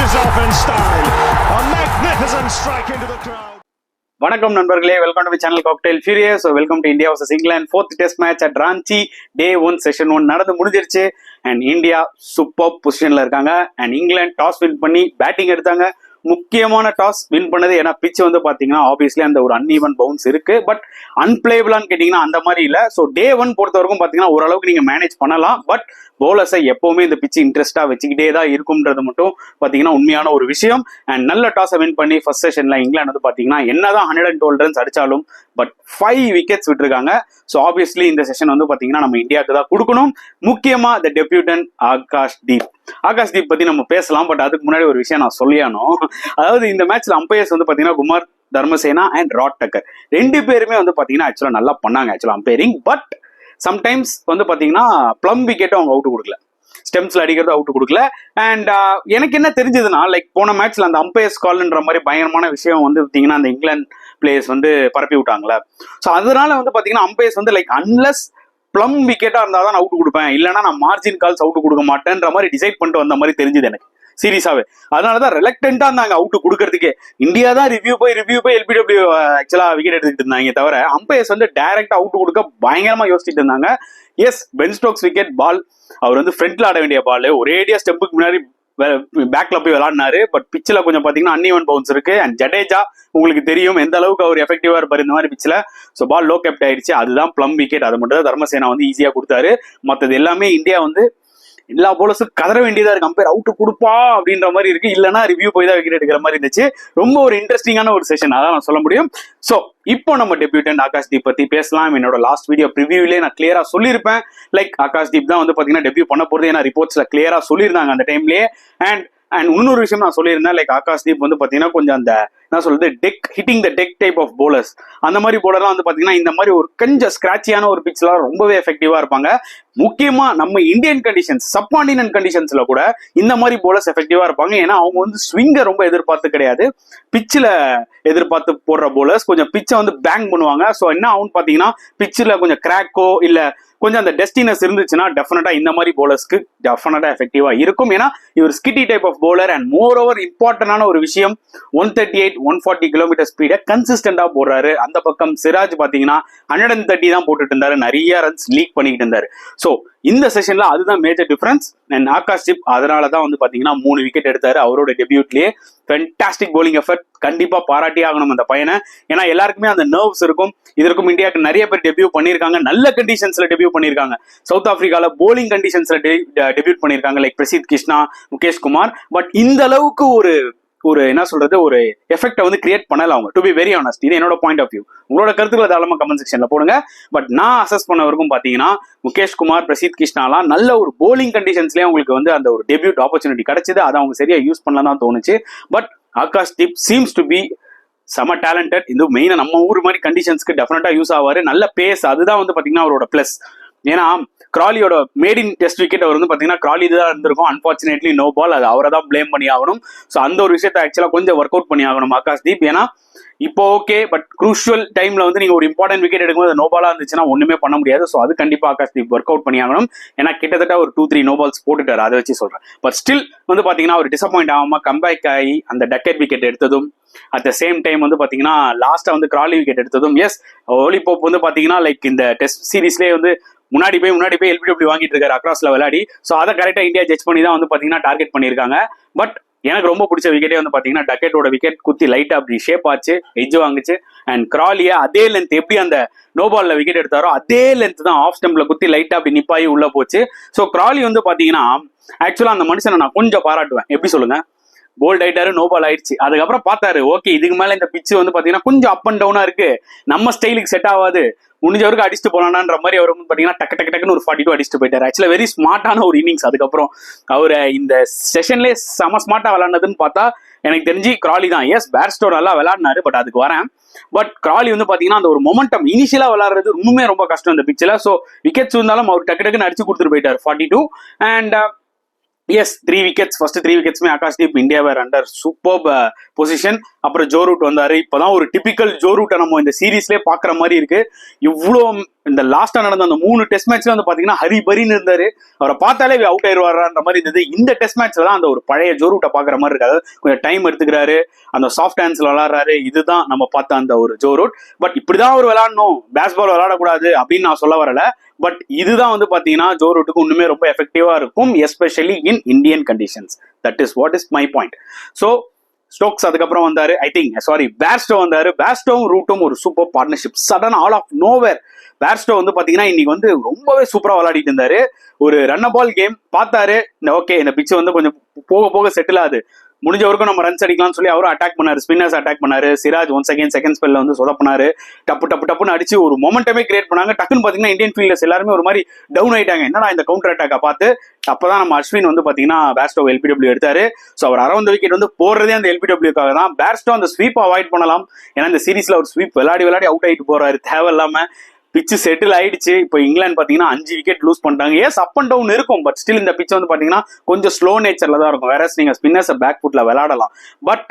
finishes off in style. A magnificent strike into the crowd. வணக்கம் நண்பர்களே, welcome to channel cocktail furious. Welcome to India vs England fourth test match at Ranchi. Day 1 session 1 நடந்து முடிஞ்சிருச்சு. And India super பொசிஷன்ல இருக்காங்க. And England toss win பண்ணி batting எடுத்தாங்க. முக்கியமான toss win பண்ணது. ஏன்னா பிச் வந்து பாத்தீங்கன்னா ஆப்வியஸ்லி அந்த ஒரு அன்ஈவன் பவுன்ஸ் இருக்கு. பட் அன்பிளேபிளான்னு கேட்டீங்கன்னா அந்த மாதிரி இல்லை. ஸோ டே 1 பொறுத்த வரைக்கும் பாத்தீங்கன்னா ஓரளவுக்கு நீங்க மேனேஜ் பண்ணலாம். பட் பவுலர்ஸை எப்பவுமே இந்த பிச் இன்ட்ரெஸ்டா வச்சுக்கிட்டே தான் இருக்கும்ன்றது மட்டும் பாத்தீங்கன்னா உண்மையான ஒரு விஷயம். அண்ட் நல்ல டாஸை வின் பண்ணி ஃபர்ஸ்ட் செஷன்ல இங்கிலாந்து வந்து பாத்தீங்கன்னா என்னதான் 112 ரன்ஸ் அடிச்சாலும் பட் 5 விக்கெட்ஸ் விட்டுருக்காங்க. ஸோ ஆப்வியஸ்லி இந்த செஷன் வந்து பாத்தீங்கன்னா நம்ம இந்தியாவுக்கு தான் கொடுக்கணும். முக்கியமா த டெபியூட்டன் ஆகாஷ் தீப் பத்தி நம்ம பேசலாம். பட் அதுக்கு முன்னாடி ஒரு விஷயம் நான் சொல்லியானோம். அதாவது இந்த மேட்ச்ல அம்பையர்ஸ் வந்து பாத்தீங்கன்னா குமார் தர்மசேனா அண்ட் ராட் டக்கர் ரெண்டு பேருமே வந்து பாத்தீங்கன்னா ஆக்சுவலா நல்லா பண்ணாங்க ஆக்சுவலா அம்பையரிங். பட் சம்டைம்ஸ் வந்து பாத்தீங்கன்னா பிளம் விக்கெட்டும் அவங்க அவுட் கொடுக்கல, ஸ்டெம்ஸ்ல அடிக்கிறது அவுட் கொடுக்கல. அண்ட் எனக்கு என்ன தெரிஞ்சதுன்னா லைக் போன மேட்ச்ல அந்த அம்பையர்ஸ் கால்ன்ற மாதிரி பயங்கரமான விஷயம் வந்து பாத்தீங்கன்னா அந்த இங்கிலாந்து பிளேயர்ஸ் வந்து பரப்பி விட்டாங்களே. ஸோ அதனால வந்து பாத்தீங்கன்னா அம்பையர்ஸ் வந்து லைக் அன்லஸ் பிளம் விக்கெட்டா இருந்தால் தான் அவுட் கொடுப்பேன், இல்லைன்னா நான் மார்ஜின் கால்ஸ் அவுட் கொடுக்க மாட்டேன்ற மாதிரி டிசைட் பண்ணிட்டு வந்த மாதிரி தெரிஞ்சது எனக்கு சீரியஸாவே. அதனாலதான் ரெலக்டண்டா இருந்தாங்க அவுட் கொடுக்கறதுக்கு. இந்தியா தான் ரிவ்யூ போய் எல்பிடபிள்யூ ஆக்சுவலா விக்கெட் எடுத்துக்கிட்டு இருந்தாங்க தவிர அம்பையர்ஸ் வந்து டைரக்டா அவுட் கொடுக்க பயங்கரமா யோசிச்சுட்டு இருந்தாங்க. எஸ், பென் ஸ்டோக்ஸ் விக்கெட் பால், அவர் வந்து ஃப்ரண்ட்ல ஆட வேண்டிய பால் ஒரேடியா ஸ்டெம்புக்கு முன்னாடி பேக்ல போய் விளாடினாரு. பட் பிச்சில் கொஞ்சம் பாத்தீங்கன்னா அன்இவன் பவுன்ஸ் இருக்கு. அண்ட் ஜடேஜா உங்களுக்கு தெரியும் எந்த அளவுக்கு அவர் எஃபெக்டிவா இருப்பாரு இந்த மாதிரி பிச்சில். ஸோ பால் லோ கேப்ட் ஆயிடுச்சு. அதுதான் பிளம் விக்கெட். அது மட்டும் தான் தர்மசேனா வந்து ஈஸியா கொடுத்தாரு. மற்றது எல்லாமே இந்தியா வந்து எல்லா போலர்ஸும் கதற வேண்டியதா இருக்கு, அம்பையர் அவுட் கொடுப்பா அப்படின்ற மாதிரி இருக்கு, இல்லைன்னா ரிவ்யூ போய் தான் விக்கெட் எடுக்கிற மாதிரி இருந்துச்சு. ரொம்ப ஒரு இன்ட்ரெஸ்டிங்கான ஒரு செஷன், அதான் நான் சொல்ல முடியும். ஸோ இப்போ நம்ம டெபியூட்டன் ஆகாஷ் தீப் பத்தி பேசலாம். என்னோட லாஸ்ட் வீடியோ ப்ரிவியூலே நான் கிளியரா சொல்லியிருப்பேன். லைக் ஆகாஷ் தீப் தான் வந்து பாத்தீங்கன்னா டெபியூ பண்ண போறது, ஏன்னா ரிப்போர்ட்ஸ்ல கிளியரா சொல்லியிருந்தாங்க அந்த டைம்லயே. அண்ட் இன்னொரு விஷயம் நான் சொல்லியிருந்தேன், லைக் ஆகாஷ் தீப் வந்து பாத்தீங்கன்னா கொஞ்சம் அந்த என்ன சொல்றது hitting the deck type of bowlers, அந்த மாதிரி போலர்லாம் வந்து பாத்தீங்கன்னா இந்த மாதிரி ஒரு கொஞ்சம் ஸ்கிராச்சியான ஒரு பிச்லாம் ரொம்பவே எஃபெக்டிவா இருப்பாங்க. முக்கியமா நம்ம இந்தியன் கண்டிஷன்ஸ், சப்கான்டினென்ட் கண்டிஷன்ஸ்ல கூட இந்த மாதிரி போலர்ஸ் எஃபெக்டிவா இருப்பாங்க. ஏன்னா அவங்க வந்து ஸ்விங்கை ரொம்ப எதிர்பார்த்து கிடையாது, பிச்சில் எதிர்பார்த்து போடுற போலர்ஸ். கொஞ்சம் பிச்சை வந்து பேங் பண்ணுவாங்க. ஸோ என்ன ஆகும்னு பாத்தீங்கன்னா பிச்சில் கொஞ்சம் கிராக்கோ இல்ல கொஞ்சம் அந்த டெஸ்டினஸ் இருந்துச்சுன்னா டெஃபினட்டா இந்த மாதிரி போலர்ஸ்க்கு டெஃபினட்டா எஃபெக்டிவா இருக்கும். ஏன்னா இவர் skiddy type of bowler. And moreover இம்பார்ட்டன்டான ஒரு விஷயம் 138-140 கிலோமீட்டர் ஸ்பீடை கன்சிஸ்டன்டா போடுறாரு. அந்த பக்கம் சிராஜ் பாத்தீங்கன்னா 130 தான் போட்டுட்டு இருந்தாரு, நிறைய ரன்ஸ் லீக் பண்ணிக்கிட்டு இருந்தாரு. ஸோ இந்த செஷன்ல அதுதான் major difference. And Akash Deep அதனாலதான் வந்து பாத்தீங்கன்னா 3 விக்கெட் எடுத்தாரு அவரோட டெபியூட்லயே. ஃபென்டாஸ்டிக் போலிங் எஃபர்ட், கண்டிப்பா பாராட்டி ஆகணும் அந்த பையனை. ஏன்னா எல்லாருக்குமே அந்த நர்வ்ஸ் இருக்கும். இதற்கும் இந்தியாவுக்கு நிறைய பேர் டெபியூ பண்ணியிருக்காங்க, நல்ல கண்டிஷன்ஸ்ல டெபியூ பண்ணியிருக்காங்க. சவுத் ஆப்பிரிக்கால போலிங் கண்டிஷன்ஸ்ல டெபியூட் பண்ணியிருக்காங்க லைக் பிரசித் கிருஷ்ணா, முகேஷ் குமார். பட் இந்த அளவுக்கு ஒரு என்ன சொல்றது ஒரு எஃபெக்டை வந்து கிரியேட் பண்ணல அவங்க. டு பி வெரி ஆனஸ்ட், இது என்னோட பாயிண்ட் ஆஃப் வியூ. உங்களோட கருத்துக்களை தாராளமா கமெண்ட் செக்ஷன்ல போடுங்க. பட் நான் அசஸ் பண்ண வரைக்கும் பாத்தீங்கன்னா முகேஷ் குமார், பிரசித் கிருஷ்ணாலாம் நல்ல ஒரு போலிங் கண்டிஷன்ஸ்லயே உங்களுக்கு வந்து அந்த ஒரு டெபியூட் ஆப்பர்ச்சுனிட்டி கிடைச்சது. அதை அவங்க சரியா யூஸ் பண்ணலாம் தான் தோணுச்சு. But Akash Deep seems to be செம டேலண்டட். இது மெயினா நம்ம ஊர் மாதிரி கண்டிஷன்ஸ்க்கு டெஃபினட்டா யூஸ் ஆவாரு. நல்ல பேஸ், அதுதான் வந்து பாத்தீங்கன்னா அவரோட பிளஸ். ஏன்னா கிராலியோட மேடின் டெஸ்ட் விக்கெட் அவர் வந்து பாத்தீங்கன்னா கிராலி தான் இருந்திருக்கும். அன்பார்ச்சுனேட்லி நோ பால், அது அவரை தான் பிளேம் பண்ணி ஆகணும். ஸோ அந்த ஒரு விஷயத்தை ஆக்சுவலா கொஞ்சம் ஒர்க் அவுட் பண்ணி ஆகணும் ஆகாஷ் தீப். ஏன்னா இப்போ ஓகே, பட் குரூஷியல் டைம்ல வந்து நீங்க ஒரு இம்பார்ட்டன்ட் விக்கெட் எடுக்கும்போது நோ பாலா இருந்துச்சுன்னா ஒண்ணுமே பண்ண முடியாது. ஸோ அது கண்டிப்பா ஆகாஷ் தீப் ஒர்க் அவுட் பண்ணி ஆகணும். ஏன்னா கிட்டத்தட்ட ஒரு 2-3 நோ பால்ஸ் போட்டுட்டாரு, அதை வச்சு சொல்றேன். பட் ஸ்டில் வந்து பாத்தீங்கன்னா ஒரு டிசப்பாயிண்ட் ஆகாம கம்பேக் ஆகி அந்த டக்கெட் விக்கெட் எடுத்ததும், அட் த சேம் டைம் வந்து பாத்தீங்கன்னா லாஸ்டா வந்து கிராலி விக்கெட் எடுத்ததும். எஸ், ஓலி போப் வந்து பாத்தீங்கன்னா லைக் இந்த டெஸ்ட் சீரீஸ்லேயே வந்து முன்னாடி போய் எல்பிடபிள்யூ வாங்கிட்டு இருக்காரு அக்ராஸ்ல விளையாடி. ஸோ அதை கரெக்டா இந்தியா ஜட்ஜ் பண்ணி தான் வந்து பாத்தீங்கன்னா டார்கெட் பண்ணியிருக்காங்க. பட் எனக்கு ரொம்ப பிடிச்ச விக்கெட்டே வந்து பாத்தீங்கன்னா டக்கெட்டோட விக்கெட் குத்தி லைட்டா அப்படி ஷேப் ஆச்சு, எட்ஜ் வாங்குச்சு. அண்ட் கிராலியா அதே லென்த் எப்படி அந்த நோபால்ல விக்கெட் எடுத்தாரோ அதே லென்த் தான் ஆஃப் ஸ்டெம்ப்ல குத்தி லைட்டா அப்படி நிப்பாயி உள்ள போச்சு. ஸோ கிராலி வந்து பாத்தீங்கன்னா ஆக்சுவலா அந்த மனுஷனை நான் கொஞ்சம் பாராட்டுவேன். எப்படி சொல்லுங்க, போல்ட் ஆயிட்டாரு, நோ பால் ஆயிடுச்சு. அதுக்கப்புறம் பார்த்தாரு ஓகே இதுக்கு மேல இந்த பிச்சு வந்து பாத்தீங்கன்னா கொஞ்சம் அப் அண்ட் டவுனா இருக்கு, நம்ம ஸ்டைலுக்கு செட் ஆகாது, முடிஞ்சவருக்கு அடிச்சுட்டு போலான்ற மாதிரி அவர் வந்து பாத்தீங்கன்னா டக்குன்னு ஒரு 42 அடிச்சுட்டு போயிட்டாரு. ஆக்சுவலா வெரி ஸ்மார்ட்டான ஒரு இன்னிங்ஸ். அதுக்கப்புறம் அவரை இந்த செஷன்லேயே செம ஸ்மார்ட்டா விளையாடுனதுன்னு பார்த்தா எனக்கு தெரிஞ்சு கிராலி தான். எஸ், பேர்ஸ்டோ நல்லா விளையாடினாரு, பட் அதுக்கு வரேன். பட் கிராலி வந்து பாத்தீங்கன்னா அந்த ஒரு மொமெண்டம் இனிஷியலா விளையாடுறது இன்னுமே ரொம்ப கஷ்டம் இந்த பிச்சில். ஸோ விக்கெட்ஸ் இருந்தாலும் அவர் டக்குன்னு அடிச்சு கொடுத்துட்டு போயிட்டாரு 42. அண்ட் எஸ் 3 விக்கெட்ஸ் ஃபர்ஸ்ட் 3 விக்கெட்ஸ்மே Akashdeep India were under superb position. அப்புறம் ஜோ ரூட் வந்தாரு. இப்பதான் ஒரு டிபிக்கல் ஜோ ரூட்டை நம்ம இந்த சீரீஸ்லேயே பாக்குற மாதிரி இருக்கு. இவ்வளோ இந்த லாஸ்டா நடந்த அந்த 3 டெஸ்ட் மேட்ச்ல வந்து பாத்தீங்கன்னா ஹரிபரின்னு இருந்தாரு. அவரை பார்த்தாலே அவுட் ஆயிடுவாரான்ற மாதிரி இருந்தது. இந்த டெஸ்ட் மேட்ச்ல தான் அந்த ஒரு பழைய ஜோ ரூட்டை பாக்குற மாதிரி இருக்காது. கொஞ்சம் டைம் எடுத்துக்கிறாரு, அந்த சாஃப்ட் ஹேண்ட்ஸ்ல விளாடுறாரு. இதுதான் நம்ம பார்த்த அந்த ஒரு ஜோ ரூட். பட் இப்படிதான் அவர் விளையாடணும், பேஸ்பால் விளையாடக்கூடாது அப்படின்னு நான் சொல்ல வரல. பட் இதுதான் வந்து பாத்தீங்கன்னா ஜோ ரூட்டுக்கு இன்னுமே ரொம்ப எஃபெக்டிவா இருக்கும், especially in Indian conditions. That is what is my point. So Stokes அதுக்கப்புறம் வந்தாரு. பேர்ஸ்டோ வந்தாரு. பேர்ஸ்டோவும் ரூட்டும் ஒரு super partnership. Sudden all of nowhere Bairstow வந்து பாத்தீங்கன்னா இன்னைக்கு வந்து ரொம்பவே சூப்பரா விளையாடிட்டு இருந்தாரு. ஒரு ரன் பால் கேம் பார்த்தாரு. ஓகே, இந்த பிச்சு வந்து கொஞ்சம் போக போக செட்டில் ஆகுது, முடிஞ்ச வரைக்கும் நம்ம ரன்ஸ் அடிக்கலாம்னு சொல்லி அவரும் அட்டாக் பண்ணாரு, ஸ்பின்னர்ஸ் அட்டாக் பண்ணாரு. சிராஜ் ஒன்ஸ் அகைன் செகண்ட் ஸ்பெல்ல வந்து சொதப்பினாரு. டப்புன்னு அடிச்சு ஒரு மொமெண்டமே கிரியேட் பண்ணாங்க. டக்குன்னு பாத்தீங்கன்னா இந்தியன் ஃபீல்டர்ஸ் எல்லாருமே ஒரு மாதிரி டவுன் ஆயிட்டாங்க. என்னடா இந்த கவுண்டர் அட்டாக்கை பார்த்து அப்பதான் நம்ம அஸ்வின் வந்து பாத்தீங்கன்னா பேர்ஸ்டோ எல்பிடபிள்யூ எடுத்தாரு. ஸோ அவர் அரௌண்ட் விக்கெட் வந்து போடுறதே அந்த எல்பிடபிள்யூக்காக தான். பேர்ஸ்டோ அந்த ஸ்வீப் அவாய்ட் பண்ணலாம், ஏன்னா இந்த சீரீஸ்ல ஒரு ஸ்வீப் விளையாடி அவுட் ஆயிட்டு போறாரு தேவையில்லாம. பிச்சு செட்டில் ஆயிடுச்சு. இப்போ இங்கிலாந்து பாத்தீங்கன்னா 5 விக்கெட் லூஸ் பண்ணிட்டாங்க. எஸ், அப் அண்ட் டவுன் இருக்கும், பட் ஸ்டில் இந்த பிச் வந்து பாத்தீங்கன்னா கொஞ்சம் ஸ்லோ நேச்சர்ல தான் இருக்கும். வேற நீங்க ஸ்பின்னர்ஸ் பேக் ஃபுட்ல விளையாடலாம். பட்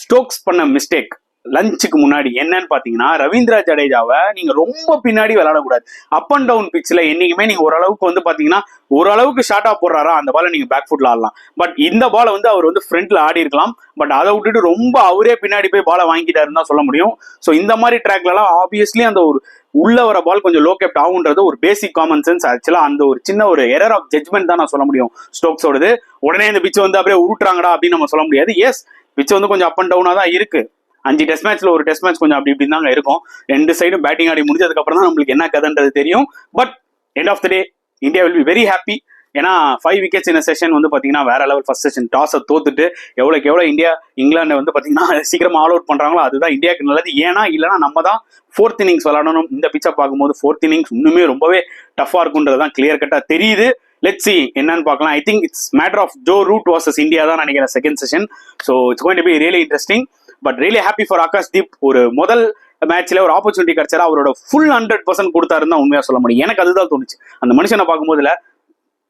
ஸ்டோக்ஸ் பண்ண மிஸ்டேக் லஞ்சுக்கு முன்னாடி என்னன்னு பாத்தீங்கன்னா, ரவீந்திரா ஜடேஜாவை நீங்க ரொம்ப பின்னாடி விளையாடக்கூடாது. அப் அண்ட் டவுன் பிச்சில் என்னைக்குமே நீங்க ஓரளவுக்கு வந்து பாத்தீங்கன்னா ஓரளவுக்கு ஷார்ட்டா போடுறாரா அந்த பாலை நீங்க பேக் ஃபுட்ல ஆடலாம். பட் இந்த பாலை வந்து அவர் வந்து ஃப்ரண்ட்ல ஆடி இருக்கலாம். பட் அதை விட்டுட்டு ரொம்ப அவரே பின்னாடி போய் பாலை வாங்கிட்டாருன்னு தான் சொல்ல முடியும். ஸோ இந்த மாதிரி ட்ராக்ல எல்லாம் ஆப்வியஸ்லி அந்த ஒரு உள்ள வர பால் கொஞ்சம் லோ கேப்ட் ஆகுன்றது ஒரு பேசிக் காமன் சென்ஸ். ஆக்சுவலா அந்த ஒரு சின்ன ஒரு எரர் ஆஃப் ஜட்மெண்ட் தான் நான் சொல்ல முடியும் ஸ்டோக்ஸோடது. உடனே இந்த பிச்சை வந்து அப்படியே உருட்டுறாங்கடா அப்படின்னு நம்ம சொல்ல முடியாது. எஸ், பிச்சை வந்து கொஞ்சம் அப் அண்ட் டவுனா தான் இருக்கு. 5 டெஸ்ட் மேட்ச்ல ஒரு டெஸ்ட் மேட்ச் கொஞ்சம் அப்படி இப்படி தாங்க இருக்கும். 2 சைடும் பேட்டிங் ஆடி முடிஞ்சதுக்கு அப்புறம் தான் நம்மளுக்கு என்ன கதைன்றது தெரியும். But end of the day India will be very happy. ஏன்னா 5 விக்கெட்ஸ் இன் செஷன் வந்து பாத்தீங்கன்னா வேற லெவல். ஃபர்ஸ்ட் செஷன் டாஸை தோத்துட்டு எவ்வளவு இந்தியா இங்கிலாந்து வந்து பாத்தீங்கன்னா சீக்கிரமா ஆல் அவுட் பண்றாங்களோ அதுதான் இந்தியாவுக்கு நல்லது. ஏன்னா இல்லைன்னா நம்ம தான் 4th இன்னிங்ஸ் விளையாடணும். இந்த பிச்சை பார்க்கும்போது 4th இன்னிங்ஸ் இன்னுமே ரொம்பவே டஃபா இருக்குன்றதுதான் கிளியர் கட்டா தெரியுது. லெட்ஸ் சி என்னன்னு பார்க்கலாம். I think it's matter of Joe Root versus India தான் நினைக்கிறேன் second session. So it's going to be really interesting. But really happy for Akashdeep. ஒரு முதல் மேட்ச்ல ஒரு ஆப்பர்ச்சுனிட்டி கிடைச்சாரு, அவரோட ஃபுல் 100% கொடுத்தாருன்னு தான் உண்மையா சொல்ல முடியும். எனக்கு அதுதான் தோணுச்சு. அந்த மனுஷனை பார்க்கும்போதுல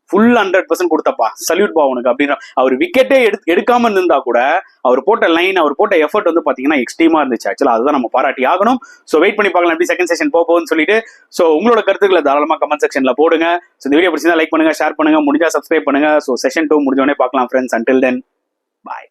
ஃபுல் 100% கொடுத்தப்பா, சல்யூட் பா உனக்கு அப்படின்ற. அவர் விக்கெட்டே எடுக்காம இருந்தா கூட அவர் போட்ட லைன், அவர் போட்ட எஃபர்ட் வந்து பாத்தீங்கன்னா எக்ஸ்ட்ரீமா இருந்துச்சு. ஆக்சுவலா அதுதான் நம்ம பாராட்டி ஆகணும். ஸோ வெயிட் பண்ணி பார்க்கலாம் எப்படி செகண்ட் செஷன் போகுதுன்னு சொல்லிட்டு. ஸோ உங்களோட கருத்துக்களை தாராளமா கமெண்ட் செக்ஷன்ல போடுங்க. ஸோ இந்த வீடியோ பிடிச்சிருந்தா லைக் பண்ணுங்க, ஷேர் பண்ணுங்க, முடிஞ்சா சப்ஸ்கிரைப் பண்ணுங்க. ஸோ செஷன் 2 முடிஞ்ச உடனே பார்க்கலாம் ஃப்ரெண்ட்ஸ். அன்டில் தென் பாய்.